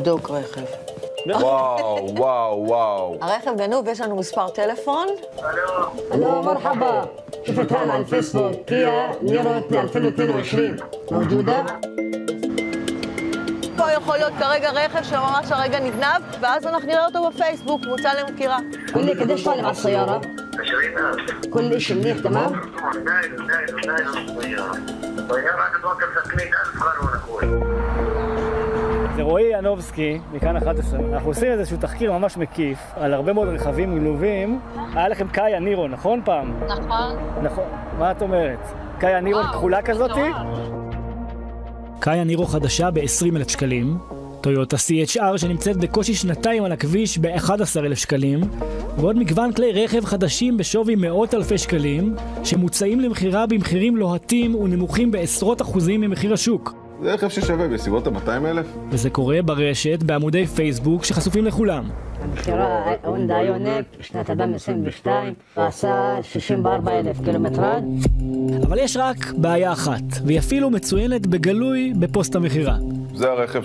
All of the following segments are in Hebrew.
בדוק רכב. וואו, וואו, וואו. הרכב גנוב, יש לנו מספר טלפון. الو مرحبا شفتها على الفيسبوك كيا نيرو 2022 موجودة؟ פה יכול להיות כרגע רכב שממש הרגע נגנב, ואז אנחנו נראה אותו בפייסבוק, מוצא למכירה. قول لي قديش طالب على السيارة؟ 20,000. كل شيء منيح تمام؟ نايل السيارة. السيارة هتتوقف 100,000 قالوا أخوي. זה רועי ינובסקי, מכאן 11. אנחנו עושים איזשהו תחקיר ממש מקיף על הרבה מאוד רכבים גנובים. היה לכם קאיה נירו, נכון פעם? נכון. נכון. מה את אומרת? קאיה נירו כחולה כזאתי? קאיה נירו חדשה ב-20,000 שקלים. טויוטה CHR שנמצאת בקושי שנתיים על הכביש ב-11,000 שקלים. ועוד מגוון כלי רכב חדשים בשווי מאות אלפי שקלים, שמוצאים למחירה במחירים לוהטים ונמוכים בעשרות אחוזים ממחיר השוק. זה רכב ששווה בסביבות ה-200,000. וזה קורה ברשת, בעמודי פייסבוק שחשופים לכולם. המכירה הונדה איוניק שנת 2022 ועשה 64,000 קילומטראז'. אבל יש רק בעיה אחת, והיא אפילו מצוינת בגלוי בפוסט המכירה. זה הרכב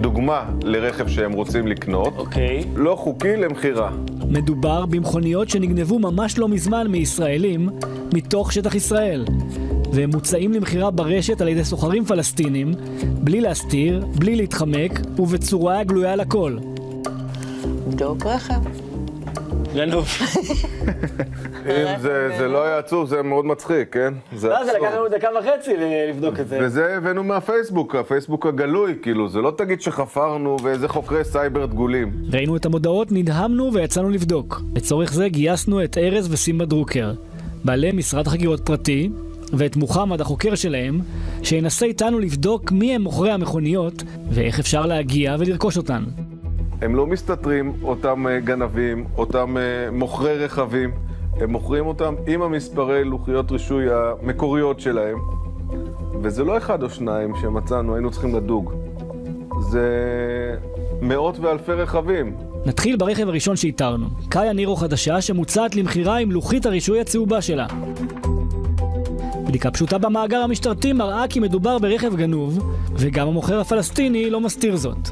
דוגמה לרכב שהם רוצים לקנות. אוקיי. לא חוקי למכירה. מדובר במכוניות שנגנבו ממש לא מזמן מישראלים, מתוך שטח ישראל. והם מוצאים למכירה ברשת על ידי סוחרים פלסטינים, בלי להסתיר, בלי להתחמק, ובצורה גלויה לכל. בדוק רכב. גנוב. אם זה לא היה עצוב, זה מאוד מצחיק, כן? זה לקח לנו דקה וחצי לבדוק את זה. וזה הבאנו מהפייסבוק, הפייסבוק הגלוי, כאילו, זה לא תגיד שחפרנו ואיזה חוקרי סייבר דגולים. ראינו את המודעות, נדהמנו ויצאנו לבדוק. לצורך זה גייסנו את ארז וסימה דרוקר, בעלי משרד חקירות פרטי, ואת מוחמד, החוקר שלהם, שינסה איתנו לבדוק מי הם מוכרי המכוניות, ואיך אפשר להגיע ולרכוש אותן. הם לא מסתתרים, אותם גנבים, אותם מוכרי רכבים, הם מוכרים אותם עם המספרי לוחיות רישוי המקוריות שלהם, וזה לא אחד או שניים שמצאנו, היינו צריכים לדוג. זה מאות ואלפי רכבים. נתחיל ברכב הראשון שאיתרנו, קאיה נירו חדשה שמוצעת למכירה עם לוחית הרישוי הצהובה שלה. בדיקה פשוטה במאגר המשטרתי מראה כי מדובר ברכב גנוב, וגם המוכר הפלסטיני לא מסתיר זאת.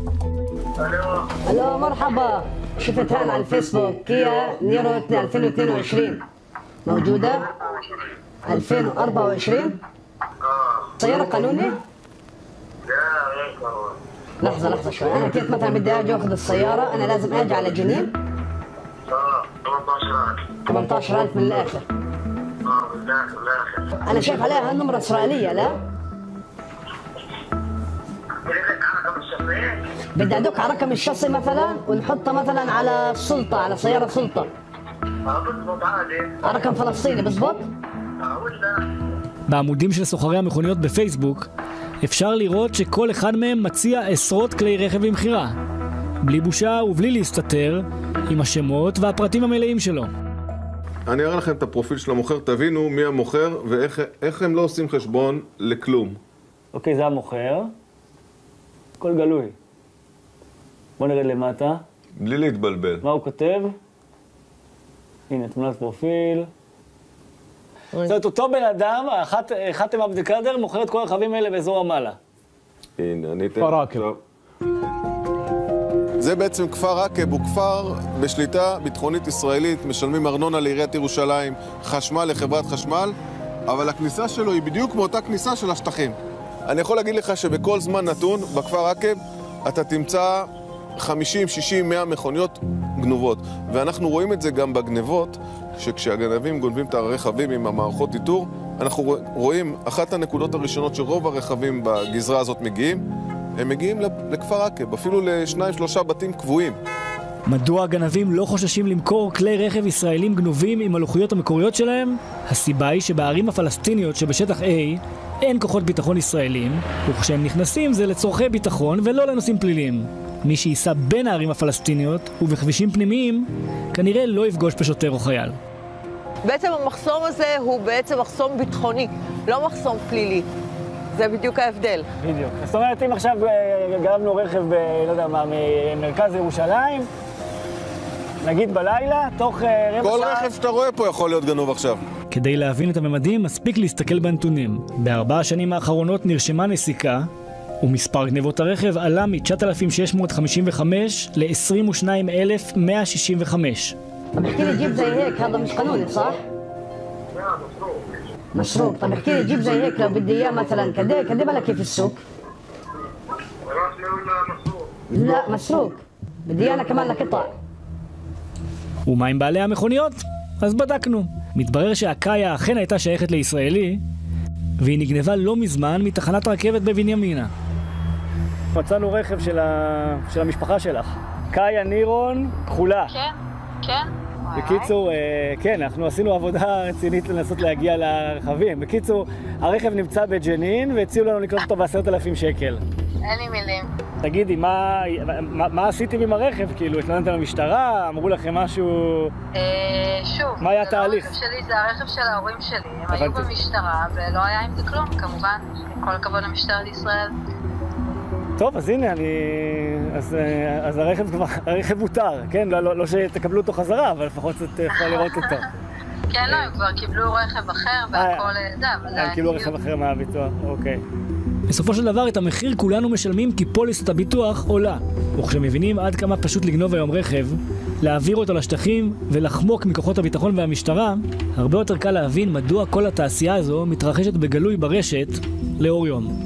الو مرحبا شفتها على الفيسبوك كيا نيرو 2022 موجودة؟ 2024 سيارة قانوني؟ لا غير قانون. لحظة شوي أنا كنت مثلا بدي أجي أخذ السيارة أنا لازم أجي على جنين 18,000. 18,000 من الآخر بالآخر. أنا شايف عليها هالنمرة إسرائيلية لا؟ لك على رقم الشخصية؟ بدي أدق على رقم الشخصي مثلا ونحطها مثلا على السلطة على سيارة سلطة بضبط عادي. على رقم فلسطيني بزبط؟ ولا בעמודים של סוחרי המכוניות בפייסבוק אפשר לראות שכל אחד מהם מציע עשרות כלי רכב למכירה, בלי בושה ובלי להסתתר, עם השמות והפרטים המלאים שלו. אני אראה לכם את הפרופיל של המוכר, תבינו מי המוכר ואיך הם לא עושים חשבון לכלום. אוקיי, זה המוכר. הכל גלוי. בוא נרד למטה. בלי להתבלבל. מה הוא כותב? הנה, תמונת פרופיל. זאת אומרת, אותו בן אדם, חאתם עבד אל-קאדר, מוכר את כל הרכבים האלה באזור רמאללה. הנה, אני אתן... כפר עקב. זה בעצם כפר עקב, הוא כפר בשליטה ביטחונית ישראלית, משלמים ארנונה לעיריית ירושלים, חשמל לחברת חשמל, אבל הכניסה שלו היא בדיוק מאותה כניסה של השטחים. אני יכול להגיד לך שבכל זמן נתון, בכפר עקב, אתה תמצא 50, 60, 100 מכוניות גנובות. ואנחנו רואים את זה גם בגנבות, שכשהגנבים גונבים את הרכבים עם המערכות איתור, אנחנו רואים אחת הנקודות הראשונות שרוב הרכבים בגזרה הזאת מגיעים, הם מגיעים לכפר עקב, אפילו ל2-3 בתים קבועים. מדוע הגנבים לא חוששים למכור כלי רכב ישראלים גנובים עם הלוחיות המקוריות שלהם? הסיבה היא שבערים הפלסטיניות שבשטח A אין כוחות ביטחון ישראלים, וכשהם נכנסים זה לצורכי ביטחון ולא לנושאים פליליים. מי שייסע בין הערים הפלסטיניות ובכבישים פנימיים כנראה לא יפגוש בשוטר או חייל. בעצם המחסום הזה הוא בעצם מחסום ביטחוני, לא מחסום פלילי. זה בדיוק ההבדל. בדיוק. זאת אומרת, אם עכשיו גרבנו רכב לא יודע מה, ממרכז ירושלים, נגיד בלילה, תוך רבע שעה... כל רכב שאתה רואה פה יכול להיות גנוב עכשיו. כדי להבין את הממדים, מספיק להסתכל בנתונים. ב4 השנים האחרונות נרשמה נסיקה ומספר גנבות הרכב עלה מ-9,655 ל-22,165. طب احكي لي جيب زي هيك هذا مش قانوني صح؟ لا مصروف. مسروق. طب احكي لي جيب زي هيك لو بدي اياه مثلا كده بالك كيف السوق؟ رسمي ولا مصروف؟ لا مسروق. بدي اياه انا كمان لقطع. ומה עם בעלי המכוניות? אז בדקנו. מתברר שהקאיה אכן הייתה שייכת לישראלי, והיא נגנבה לא מזמן מתחנת הרכבת בבנימינה. מצאנו רכב של המשפחה שלך. קאיה נירון, כחולה. כן, כן. בקיצור, כן, אנחנו עשינו עבודה רצינית לנסות להגיע לרכבים. בקיצור, הרכב נמצא בג'נין והציעו לנו לקנות אותו ב10,000 שקל. אין לי מילים. תגידי, מה עשיתם עם הרכב? כאילו, התלוננתם למשטרה? אמרו לכם משהו? שוב, מה היה זה לא התהליך? הרכב שלי, זה הרכב של ההורים שלי. הם היו במשטרה ולא היה עם זה כלום, כמובן. כל הכבוד למשטרת ישראל. טוב, אז הנה, אז הרכב מותר, כן? לא שתקבלו אותו חזרה, אבל לפחות אתה יכול לראות אותו. כן, לא, הם כבר קיבלו רכב אחר והכל זה, אבל זה... הם קיבלו רכב אחר מהביטוח, אוקיי. בסופו של דבר, את המחיר כולנו משלמים כי פוליסת הביטוח עולה. וכשמבינים עד כמה פשוט לגנוב היום רכב, להעביר אותו לשטחים ולחמוק מכוחות הביטחון והמשטרה, הרבה יותר קל להבין מדוע כל התעשייה הזו מתרחשת בגלוי ברשת לאור יום.